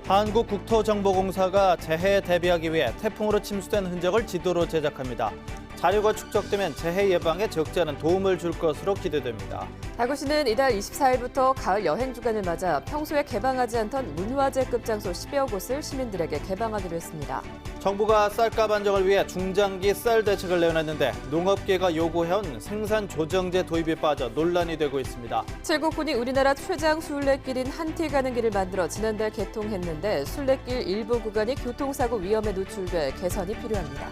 한국국토정보공사가 재해에 대비하기 위해 태풍으로 침수된 흔적을 지도로 제작합니다. 자료가 축적되면 재해 예방에 적지 않은 도움을 줄 것으로 기대됩니다. 대구시는 이달 24일부터 가을 여행 주간을 맞아 평소에 개방하지 않던 문화재급 장소 10여 곳을 시민들에게 개방하기로 했습니다. 정부가 쌀값 안정을 위해 중장기 쌀 대책을 내놨는데 농업계가 요구해온 생산 조정제 도입이 빠져 논란이 되고 있습니다. 칠곡군이 우리나라 최장 순례길인 한티 가는 길을 만들어 지난달 개통했는데 순례길 일부 구간이 교통사고 위험에 노출돼 개선이 필요합니다.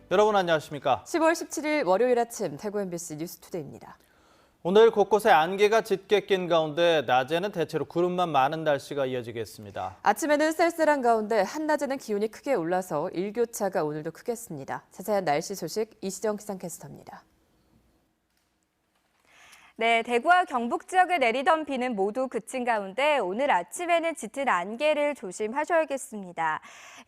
여러분 안녕하십니까? 10월 17일 월요일 아침 대구 MBC 뉴스투데이입니다. 오늘 곳곳에 안개가 짙게 낀 가운데 낮에는 대체로 구름만 많은 날씨가 이어지겠습니다. 아침에는 쌀쌀한 가운데 한낮에는 기온이 크게 올라서 일교차가 오늘도 크겠습니다. 자세한 날씨 소식 이시정 기상캐스터입니다. 네, 대구와 경북 지역에 내리던 비는 모두 그친 가운데 오늘 아침에는 짙은 안개를 조심하셔야겠습니다.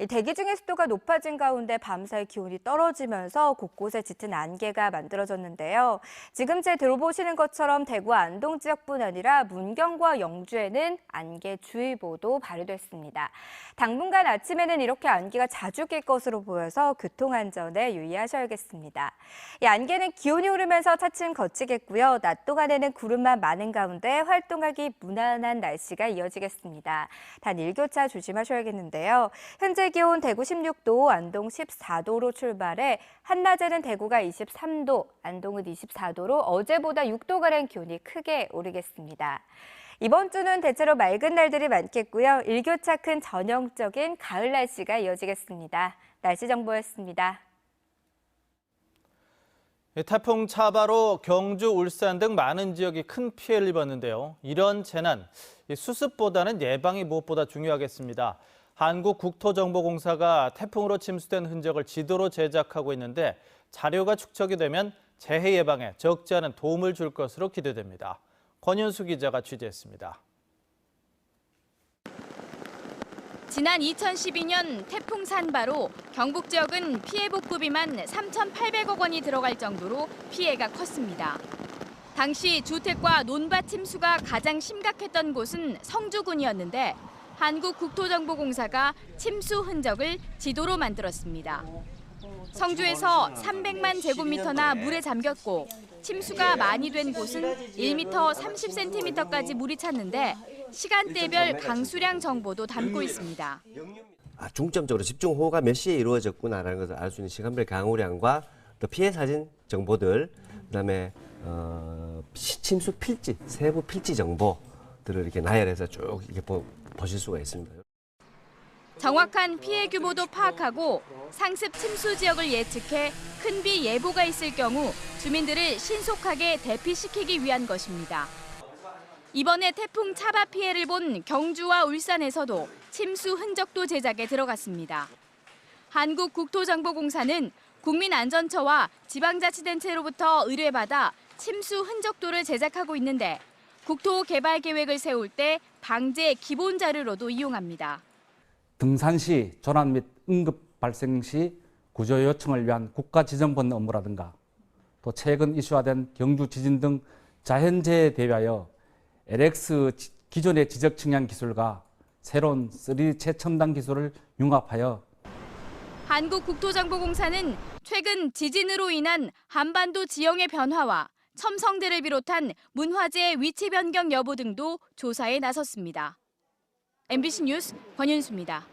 대기 중의 습도가 높아진 가운데 밤사이 기온이 떨어지면서 곳곳에 짙은 안개가 만들어졌는데요. 지금 제 들어보시는 것처럼 대구 안동 지역뿐 아니라 문경과 영주에는 안개주의보도 발효됐습니다. 당분간 아침에는 이렇게 안개가 자주 낄 것으로 보여서 교통안전에 유의하셔야겠습니다. 이 안개는 기온이 오르면서 차츰 걷히겠고요. 낮 동안에는 구름만 많은 가운데 활동하기 무난한 날씨가 이어지겠습니다. 단 일교차 조심하셔야겠는데요. 현재 기온 대구 16도, 안동 14도로 출발해 한낮에는 대구가 23도, 안동은 24도로 어제보다 6도가량 기온이 크게 오르겠습니다. 이번 주는 대체로 맑은 날들이 많겠고요. 일교차 큰 전형적인 가을 날씨가 이어지겠습니다. 날씨 정보였습니다. 태풍 차바로 경주, 울산 등 많은 지역이 큰 피해를 입었는데요. 이런 재난, 수습보다는 예방이 무엇보다 중요하겠습니다. 한국국토정보공사가 태풍으로 침수된 흔적을 지도로 제작하고 있는데 자료가 축적이 되면 재해 예방에 적지 않은 도움을 줄 것으로 기대됩니다. 권현수 기자가 취재했습니다. 지난 2012년 태풍 산바로 경북 지역은 피해 복구비만 3,800억 원이 들어갈 정도로 피해가 컸습니다. 당시 주택과 논밭 침수가 가장 심각했던 곳은 성주군이었는데 한국국토정보공사가 침수 흔적을 지도로 만들었습니다. 성주에서 300만 제곱미터나 물에 잠겼고 침수가 많이 된 곳은 1m 30cm까지 물이 찼는데 시간대별 강수량 정보도 담고 있습니다. 중점적으로 집중호우가 몇 시에 이루어졌구나라는 것을 알 수 있는 시간별 강우량과 또 피해 사진 정보들, 그다음에 침수 필지, 세부 필지 정보들을 이렇게 나열해서 쭉 이렇게 보실 수가 있습니다. 정확한 피해 규모도 파악하고 상습 침수 지역을 예측해 큰 비 예보가 있을 경우 주민들을 신속하게 대피시키기 위한 것입니다. 이번에 태풍 차바 피해를 본 경주와 울산에서도 침수 흔적도 제작에 들어갔습니다. 한국국토정보공사는 국민안전처와 지방자치단체로부터 의뢰받아 침수 흔적도를 제작하고 있는데 국토개발계획을 세울 때 방제 기본 자료로도 이용합니다. 등산 시 조난 및 응급 발생 시 구조 요청을 위한 국가지정본 업무라든가 또 최근 이슈화된 경주 지진 등 자연재해에 대비하여 LX 기존의 지적 측량 기술과 새로운 3D 최첨단 기술을 융합하여 한국국토정보공사는 최근 지진으로 인한 한반도 지형의 변화와 첨성대를 비롯한 문화재의 위치 변경 여부 등도 조사에 나섰습니다. MBC 뉴스 권윤수입니다.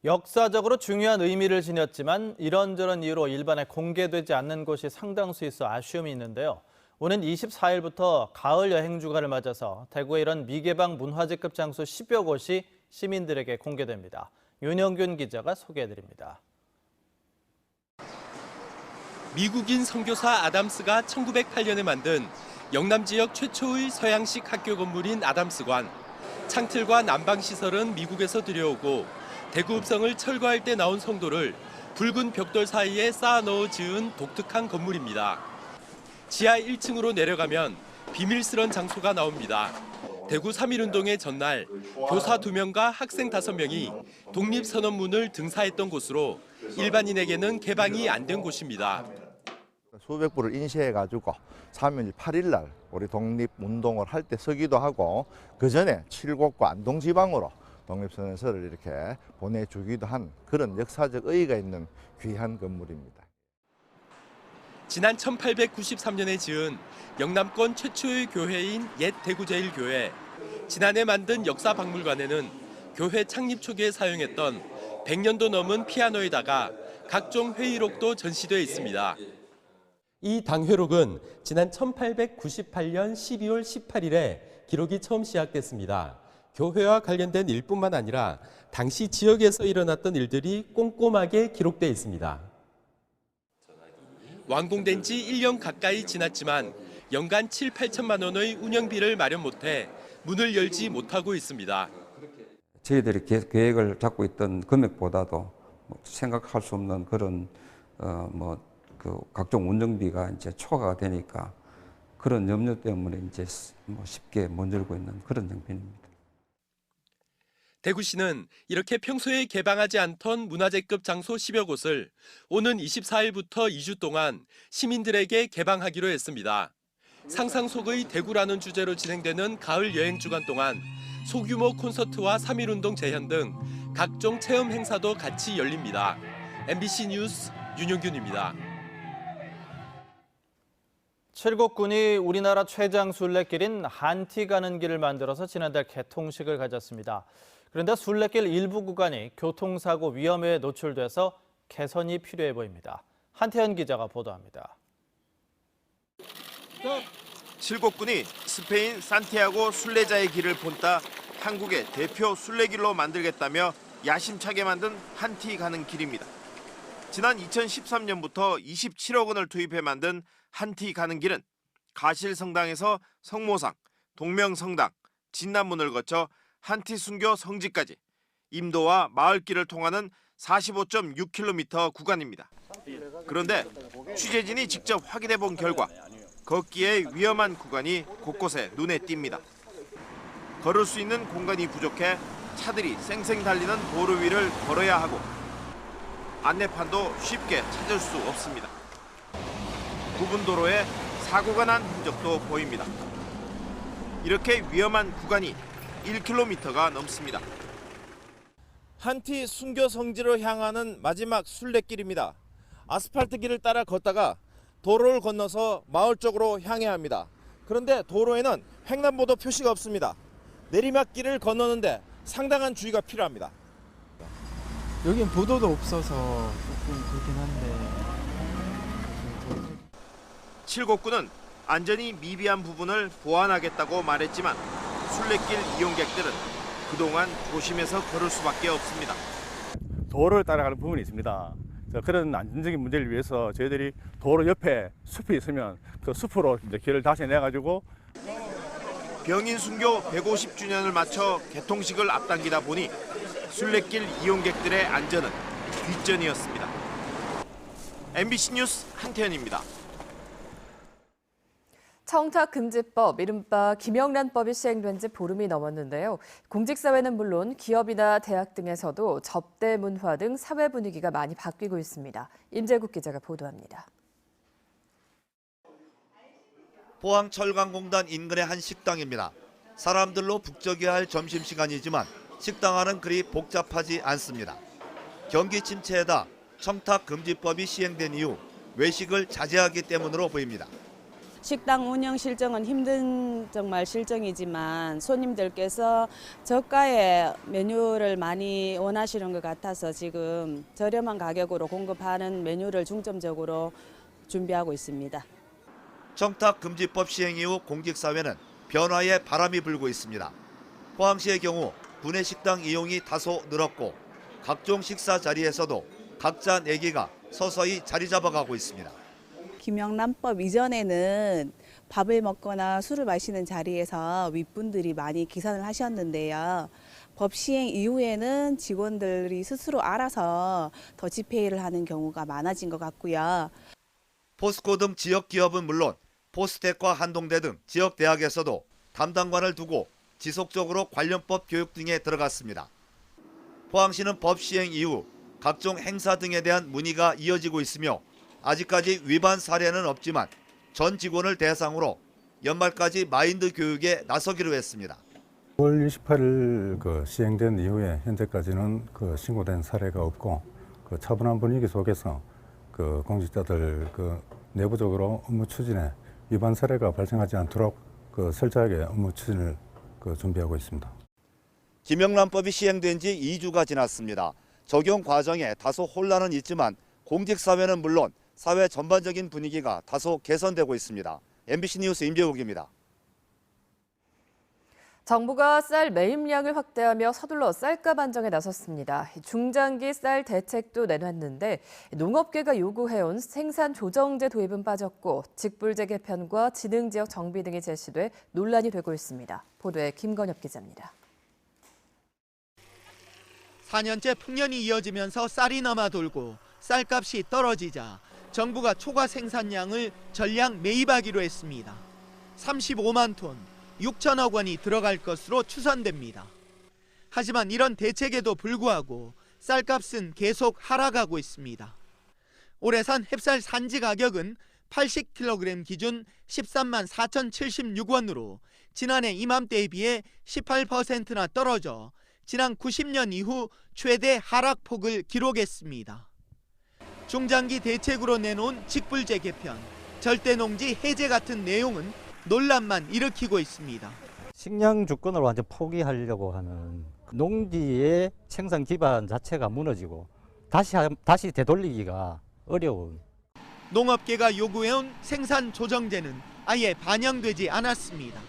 역사적으로 중요한 의미를 지녔지만 이런저런 이유로 일반에 공개되지 않는 곳이 상당수 있어 아쉬움이 있는데요. 오는 24일부터 가을 여행 주간을 맞아서 대구의 이런 미개방 문화재급 장소 10여 곳이 시민들에게 공개됩니다. 윤영균 기자가 소개해드립니다. 미국인 선교사 아담스가 1908년에 만든 영남 지역 최초의 서양식 학교 건물인 아담스관. 창틀과 난방시설은 미국에서 들여오고 대구 읍성을 철거할 때 나온 성도를 붉은 벽돌 사이에 쌓아넣어 지은 독특한 건물입니다. 지하 1층으로 내려가면 비밀스런 장소가 나옵니다. 대구 3.1운동의 전날 교사 2명과 학생 5명이 독립선언문을 등사했던 곳으로 일반인에게는 개방이 안 된 곳입니다. 수백 부를 인쇄해가지고 3일 8일 날 우리 독립운동을 할 때 쓰기도 하고 그 전에 칠곡과 안동지방으로 독립선언서를 이렇게 보내주기도 한 그런 역사적 의의가 있는 귀한 건물입니다. 지난 1893년에 지은 영남권 최초의 교회인 옛 대구제일교회. 지난해 만든 역사박물관에는 교회 창립 초기에 사용했던 100년도 넘은 피아노에다가 각종 회의록도 전시돼 있습니다. 이 당회록은 지난 1898년 12월 18일에 기록이 처음 시작됐습니다. 교회와 관련된 일뿐만 아니라 당시 지역에서 일어났던 일들이 꼼꼼하게 기록돼 있습니다. 완공된 지 1년 가까이 지났지만 연간 7, 8천만 원의 운영비를 마련 못해 문을 열지 못하고 있습니다. 저희들이 계획을 잡고 있던 금액보다도 생각할 수 없는 그런 각종 운영비가 이제 초과가 되니까 그런 염려 때문에 이제 쉽게 못 열고 있는 그런 형편입니다. 대구시는 이렇게 평소에 개방하지 않던 문화재급 장소 10여 곳을 오는 24일부터 2주 동안 시민들에게 개방하기로 했습니다. 상상 속의 대구라는 주제로 진행되는 가을 여행 주간 동안 소규모 콘서트와 3.1운동 재현 등 각종 체험 행사도 같이 열립니다. MBC 뉴스 윤용균입니다. 칠곡군이 우리나라 최장 순례길인 한티 가는 길을 만들어서 지난달 개통식을 가졌습니다. 그런데 순례길 일부 구간이 교통사고 위험에 노출돼서 개선이 필요해 보입니다. 한태현 기자가 보도합니다. 칠곡군이 스페인 산티아고 순례자의 길을 본따 한국의 대표 순례길로 만들겠다며 야심차게 만든 한티 가는 길입니다. 지난 2013년부터 27억 원을 투입해 만든 한티 가는 길은 가실성당에서 성모상, 동명성당, 진남문을 거쳐 한티 순교 성지까지 임도와 마을길을 통하는 45.6km 구간입니다. 그런데 취재진이 직접 확인해 본 결과 걷기에 위험한 구간이 곳곳에 눈에 띕니다. 걸을 수 있는 공간이 부족해 차들이 쌩쌩 달리는 도로 위를 걸어야 하고 안내판도 쉽게 찾을 수 없습니다. 부분 도로에 사고가 난 흔적도 보입니다. 이렇게 위험한 구간이 1km가 넘습니다. 한티 순교 성지로 향하는 마지막 순례길입니다. 아스팔트 길을 따라 걷다가 도로를 건너서 마을 쪽으로 향해야 합니다. 그런데 도로에는 횡단보도 표시가 없습니다. 내리막길을 건너는데 상당한 주의가 필요합니다. 여긴 보도도 없어서 조금 그렇긴 한데. 칠곡군은 안전이 미비한 부분을 보완하겠다고 말했지만 순례길 이용객들은 그동안 조심해서 걸을 수밖에 없습니다. 도로를 따라가는 부분이 있습니다. 그런 안전적인 문제를 위해서 저희들이 도로 옆에 숲이 있으면 그 숲으로 이제 길을 다시 내가지고 병인 순교 150주년을 맞춰 개통식을 앞당기다 보니 순례길 이용객들의 안전은 뒷전이었습니다. MBC 뉴스 한태현입니다. 청탁금지법, 이른바 김영란법이 시행된 지 보름이 넘었는데요. 공직사회는 물론 기업이나 대학 등에서도 접대 문화 등 사회 분위기가 많이 바뀌고 있습니다. 임재국 기자가 보도합니다. 포항철강공단 인근의 한 식당입니다. 사람들로 북적여야 할 점심시간이지만 식당 안은 그리 복잡하지 않습니다. 경기 침체에다 청탁금지법이 시행된 이후 외식을 자제하기 때문으로 보입니다. 식당 운영 실정은 힘든 정말 실정이지만 손님들께서 저가의 메뉴를 많이 원하시는 것 같아서 지금 저렴한 가격으로 공급하는 메뉴를 중점적으로 준비하고 있습니다. 청탁금지법 시행 이후 공직사회는 변화에 바람이 불고 있습니다. 포항시의 경우 구내식당 이용이 다소 늘었고 각종 식사 자리에서도 각자 내기가 서서히 자리 잡아가고 있습니다. 김영란법 이전에는 밥을 먹거나 술을 마시는 자리에서 윗분들이 많이 계산을 하셨는데요. 법 시행 이후에는 직원들이 스스로 알아서 더치페이를 하는 경우가 많아진 것 같고요. 포스코 등 지역 기업은 물론 포스텍과 한동대 등 지역 대학에서도 담당관을 두고 지속적으로 관련법 교육 등에 들어갔습니다. 포항시는 법 시행 이후 각종 행사 등에 대한 문의가 이어지고 있으며 아직까지 위반 사례는 없지만 전 직원을 대상으로 연말까지 마인드 교육에 나서기로 했습니다. 9월 28일 시행된 이후에 현재까지는 신고된 사례가 없고 차분한 분위기 속에서 공직자들 내부적으로 업무 추진에 위반 사례가 발생하지 않도록 철저하게 업무 추진을 준비하고 있습니다. 김영란법이 시행된 지 2주가 지났습니다. 적용 과정에 다소 혼란은 있지만 공직사회는 물론 사회 전반적인 분위기가 다소 개선되고 있습니다. MBC 뉴스 임재욱입니다. 정부가 쌀 매입량을 확대하며 서둘러 쌀값 안정에 나섰습니다. 중장기 쌀 대책도 내놨는데 농업계가 요구해온 생산 조정제 도입은 빠졌고 직불제 개편과 지능지역 정비 등이 제시돼 논란이 되고 있습니다. 보도에 김건엽 기자입니다. 4년째 풍년이 이어지면서 쌀이 남아 돌고 쌀값이 떨어지자 정부가 초과 생산량을 전량 매입하기로 했습니다. 35만 톤, 6천억 원이 들어갈 것으로 추산됩니다. 하지만 이런 대책에도 불구하고 쌀값은 계속 하락하고 있습니다. 올해 산 햅쌀 산지 가격은 80kg 기준 13만 4,076원으로 지난해 이맘때에 비해 18%나 떨어져 지난 90년 이후 최대 하락폭을 기록했습니다. 중장기 대책으로 내놓은 직불제 개편, 절대농지 해제 같은 내용은 논란만 일으키고 있습니다. 식량 주권을 완전 포기하려고 하는 농지의 생산 기반 자체가 무너지고 다시 되돌리기가 어려운. 농업계가 요구해온 생산 조정제는 아예 반영되지 않았습니다.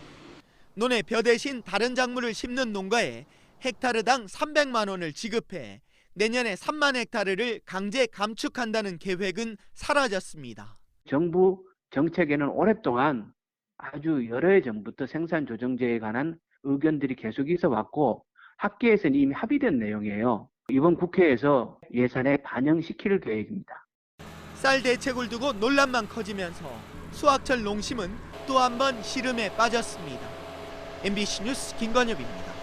논에 벼 대신 다른 작물을 심는 농가에 헥타르당 300만 원을 지급해 내년에 3만 헥타르를 강제 감축한다는 계획은 사라졌습니다. 정부 정책에는 오랫동안 아주 여러 해 전부터 생산 조정제에 관한 의견들이 계속 있어 왔고 학계에서는 이미 합의된 내용이에요. 이번 국회에서 예산에 반영시킬 계획입니다. 쌀 대책을 두고 논란만 커지면서 수확철 농심은 또 한 번 시름에 빠졌습니다. MBC 뉴스 김건엽입니다.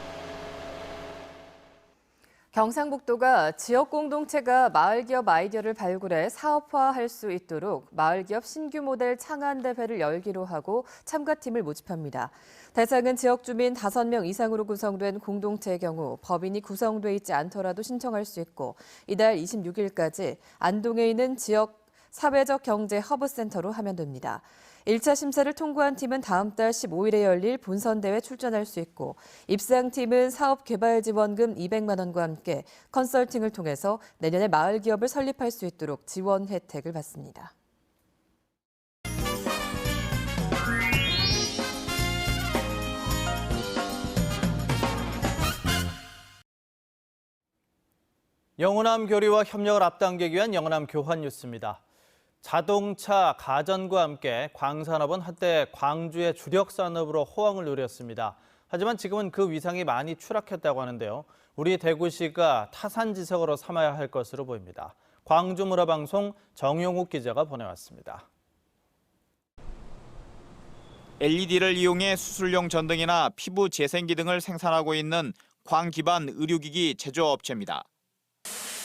경상북도가 지역 공동체가 마을기업 아이디어를 발굴해 사업화할 수 있도록 마을기업 신규 모델 창안 대회를 열기로 하고 참가팀을 모집합니다. 대상은 지역 주민 5명 이상으로 구성된 공동체의 경우 법인이 구성돼 있지 않더라도 신청할 수 있고 이달 26일까지 안동에 있는 지역 사회적 경제 허브센터로 하면 됩니다. 1차 심사를 통과한 팀은 다음 달 15일에 열릴 본선대회 출전할 수 있고 입상팀은 사업개발지원금 200만 원과 함께 컨설팅을 통해서 내년에 마을기업을 설립할 수 있도록 지원 혜택을 받습니다. 영호남 교류와 협력을 앞당기기 위한 영호남 교환 뉴스입니다. 자동차, 가전과 함께 광산업은 한때 광주의 주력 산업으로 호황을 누렸습니다. 하지만 지금은 그 위상이 많이 추락했다고 하는데요. 우리 대구시가 타산지석으로 삼아야 할 것으로 보입니다. 광주문화방송 정용욱 기자가 보내왔습니다. LED를 이용해 수술용 전등이나 피부 재생기 등을 생산하고 있는 광 기반 의료기기 제조업체입니다.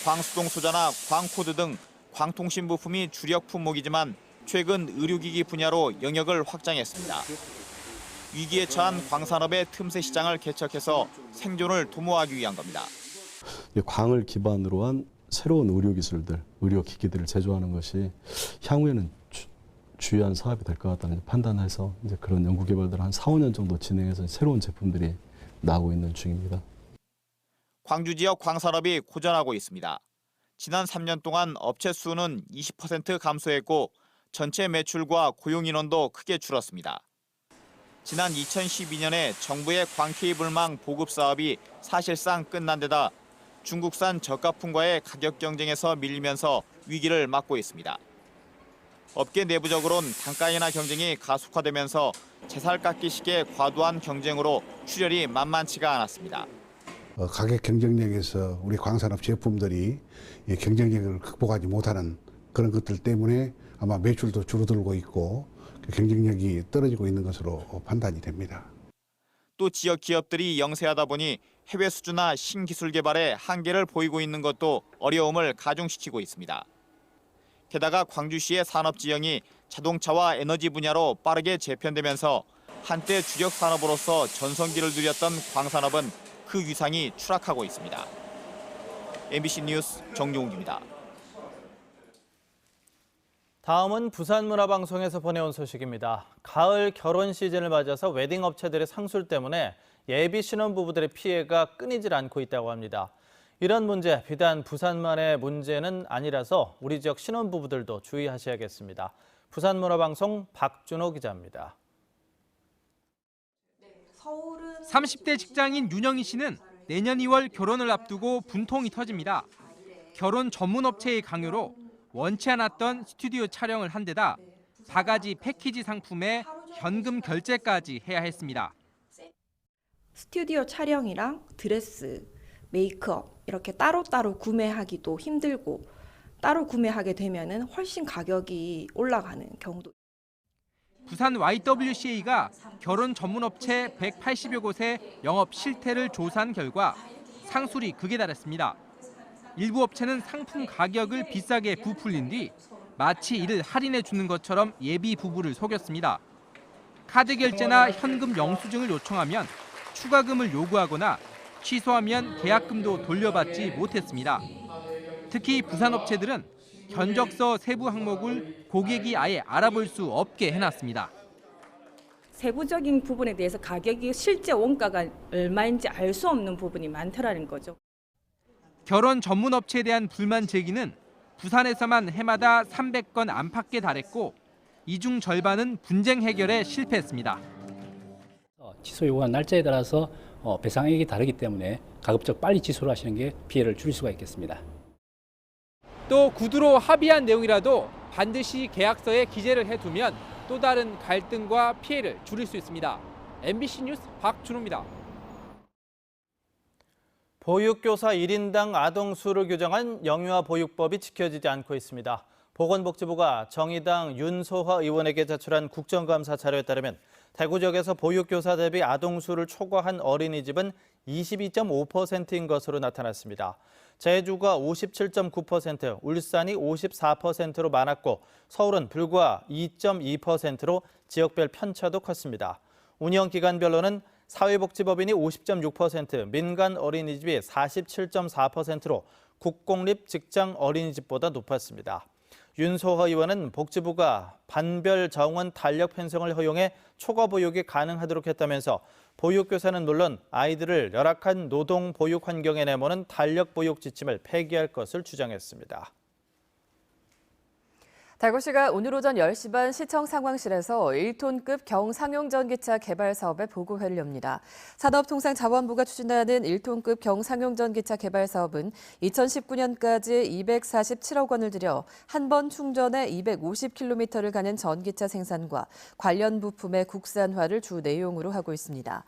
광수동 소자나 광코드 등 광통신 부품이 주력 품목이지만 최근 의료기기 분야로 영역을 확장했습니다. 위기에 처한 광산업의 틈새 시장을 개척해서 생존을 도모하기 위한 겁니다. 광을 기반으로 한 새로운 의료기술들, 의료기기들을 제조하는 것이 향후에는 주요한 사업이 될 것 같다는 판단해서 이제 그런 연구개발들을 한 4, 5년 정도 진행해서 새로운 제품들이 나오고 있는 중입니다. 광주 지역 광산업이 고전하고 있습니다. 지난 3년 동안 업체 수는 20% 감소했고 전체 매출과 고용 인원도 크게 줄었습니다. 지난 2012년에 정부의 광케이블망 보급 사업이 사실상 끝난 데다 중국산 저가품과의 가격 경쟁에서 밀리면서 위기를 맞고 있습니다. 업계 내부적으로는 단가 인하 경쟁이 가속화되면서 제살깎기식의 과도한 경쟁으로 출혈이 만만치가 않았습니다. 가격 경쟁력에서 우리 광산업 제품들이 경쟁력을 극복하지 못하는 그런 것들 때문에 아마 매출도 줄어들고 있고 경쟁력이 떨어지고 있는 것으로 판단이 됩니다. 또 지역 기업들이 영세하다 보니 해외 수주나 신기술 개발에 한계를 보이고 있는 것도 어려움을 가중시키고 있습니다. 게다가 광주시의 산업 지형이 자동차와 에너지 분야로 빠르게 재편되면서 한때 주력 산업으로서 전성기를 누렸던 광산업은 그 위상이 추락하고 있습니다. MBC 뉴스 정용욱입니다. 다음은 부산문화방송에서 보내온 소식입니다. 가을 결혼 시즌을 맞아서 웨딩 업체들의 상술 때문에 예비 신혼부부들의 피해가 끊이질 않고 있다고 합니다. 이런 문제 비단 부산만의 문제는 아니라서 우리 지역 신혼부부들도 주의하셔야겠습니다. 부산문화방송 박준호 기자입니다. 30대 직장인 윤영희 씨는 내년 2월 결혼을 앞두고 분통이 터집니다. 결혼 전문 업체의 강요로 원치 않았던 스튜디오 촬영을 한 데다 바가지 패키지 상품에 현금 결제까지 해야 했습니다. 스튜디오 촬영이랑 드레스, 메이크업 이렇게 따로따로 구매하기도 힘들고 따로 구매하게 되면은 훨씬 가격이 올라가는 경우도. 부산 YWCA가 결혼 전문업체 180여 곳의 영업 실태를 조사한 결과 상술이 극에 달했습니다. 일부 업체는 상품 가격을 비싸게 부풀린 뒤 마치 이를 할인해 주는 것처럼 예비 부부를 속였습니다. 카드 결제나 현금 영수증을 요청하면 추가금을 요구하거나 취소하면 계약금도 돌려받지 못했습니다. 특히 부산 업체들은 견적서 세부 항목을 고객이 아예 알아볼 수 없게 해놨습니다. 세부적인 부분에 대해서 가격이 실제 원가가 얼마인지 알 수 없는 부분이 많더라는 거죠. 결혼 전문 업체에 대한 불만 제기는 부산에서만 해마다 300건 안팎에 달했고 이 중 절반은 분쟁 해결에 실패했습니다. 취소 요구한 날짜에 따라서 배상액이 다르기 때문에 가급적 빨리 취소를 하시는 게 피해를 줄일 수가 있겠습니다. 또 구두로 합의한 내용이라도 반드시 계약서에 기재를 해두면 또 다른 갈등과 피해를 줄일 수 있습니다. MBC 뉴스 박준호입니다. 보육교사 1인당 아동수를 규정한 영유아 보육법이 지켜지지 않고 있습니다. 보건복지부가 정의당 윤소화 의원에게 제출한 국정감사 자료에 따르면 대구 지역에서 보육교사 대비 아동수를 초과한 어린이집은 22.5%인 것으로 나타났습니다. 제주가 57.9%, 울산이 54%로 많았고 서울은 불과 2.2%로 지역별 편차도 컸습니다. 운영기관별로는 사회복지법인이 50.6%, 민간 어린이집이 47.4%로 국공립 직장 어린이집보다 높았습니다. 윤소화 의원은 복지부가 반별 정원 탄력 편성을 허용해 초과 보육이 가능하도록 했다면서 보육교사는 물론 아이들을 열악한 노동 보육 환경에 내모는 탄력 보육 지침을 폐기할 것을 주장했습니다. 대구시가 오늘 오전 10시 반 시청 상황실에서 1톤급 경상용전기차 개발 사업의 보고회를 엽니다. 산업통상자원부가 추진하는 1톤급 경상용전기차 개발 사업은 2019년까지 247억 원을 들여 한 번 충전에 250km를 가는 전기차 생산과 관련 부품의 국산화를 주 내용으로 하고 있습니다.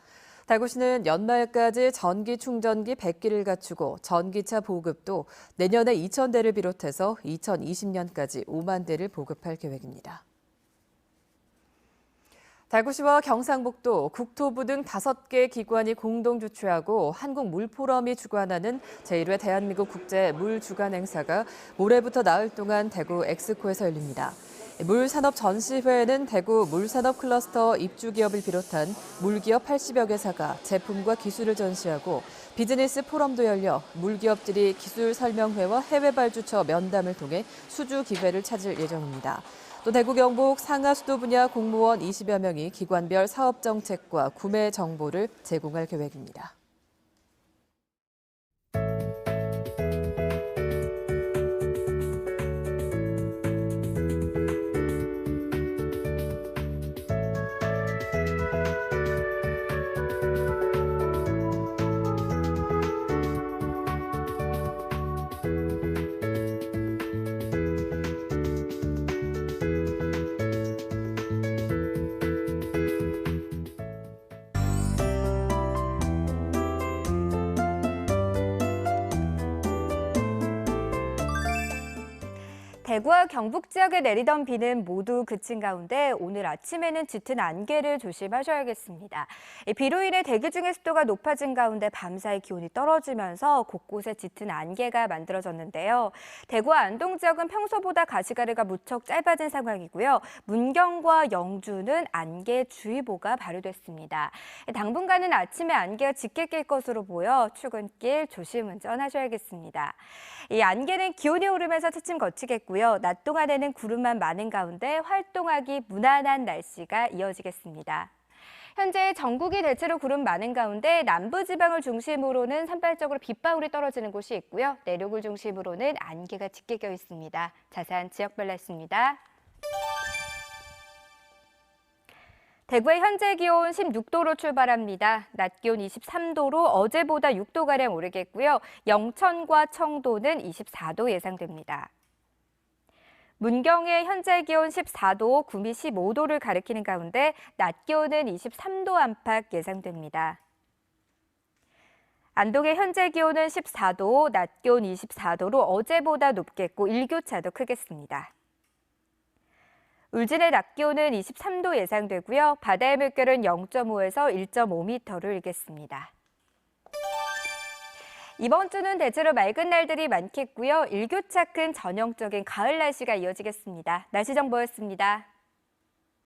대구시는 연말까지 전기 충전기 100기를 갖추고 전기차 보급도 내년에 2,000대를 비롯해서 2020년까지 5만 대를 보급할 계획입니다. 대구시와 경상북도, 국토부 등 5개 기관이 공동 주최하고 한국물포럼이 주관하는 제1회 대한민국 국제물주간 행사가 모레부터 나흘 동안 대구 엑스코에서 열립니다. 물산업 전시회에는 대구 물산업 클러스터 입주기업을 비롯한 물기업 80여 개사가 제품과 기술을 전시하고 비즈니스 포럼도 열려 물기업들이 기술 설명회와 해외 발주처 면담을 통해 수주 기회를 찾을 예정입니다. 또 대구 경북 상하수도 분야 공무원 20여 명이 기관별 사업 정책과 구매 정보를 제공할 계획입니다. 대구와 경북 지역에 내리던 비는 모두 그친 가운데 오늘 아침에는 짙은 안개를 조심하셔야겠습니다. 비로 인해 대기 중의 습도가 높아진 가운데 밤사이 기온이 떨어지면서 곳곳에 짙은 안개가 만들어졌는데요. 대구와 안동 지역은 평소보다 가시가래가 무척 짧아진 상황이고요. 문경과 영주는 안개주의보가 발효됐습니다. 당분간은 아침에 안개가 짙게 낄 것으로 보여 출근길 조심 운전하셔야겠습니다. 이 안개는 기온이 오르면서 차츰 거치겠고요. 낮 동안에는 구름만 많은 가운데 활동하기 무난한 날씨가 이어지겠습니다. 현재 전국이 대체로 구름 많은 가운데 남부지방을 중심으로는 산발적으로 빗방울이 떨어지는 곳이 있고요. 내륙을 중심으로는 안개가 짙게 껴 있습니다. 자세한 지역별 날씨입니다. 대구의 현재 기온 16도로 출발합니다. 낮 기온 23도로 어제보다 6도가량 오르겠고요. 영천과 청도는 24도 예상됩니다. 문경의 현재 기온 14도, 구미 15도를 가리키는 가운데 낮 기온은 23도 안팎 예상됩니다. 안동의 현재 기온은 14도, 낮 기온 24도로 어제보다 높겠고 일교차도 크겠습니다. 울진의 낮 기온은 23도 예상되고요. 바다의 물결은 0.5에서 1.5m를 일겠습니다. 이번 주는 대체로 맑은 날들이 많겠고요. 일교차 큰 전형적인 가을 날씨가 이어지겠습니다. 날씨 정보였습니다.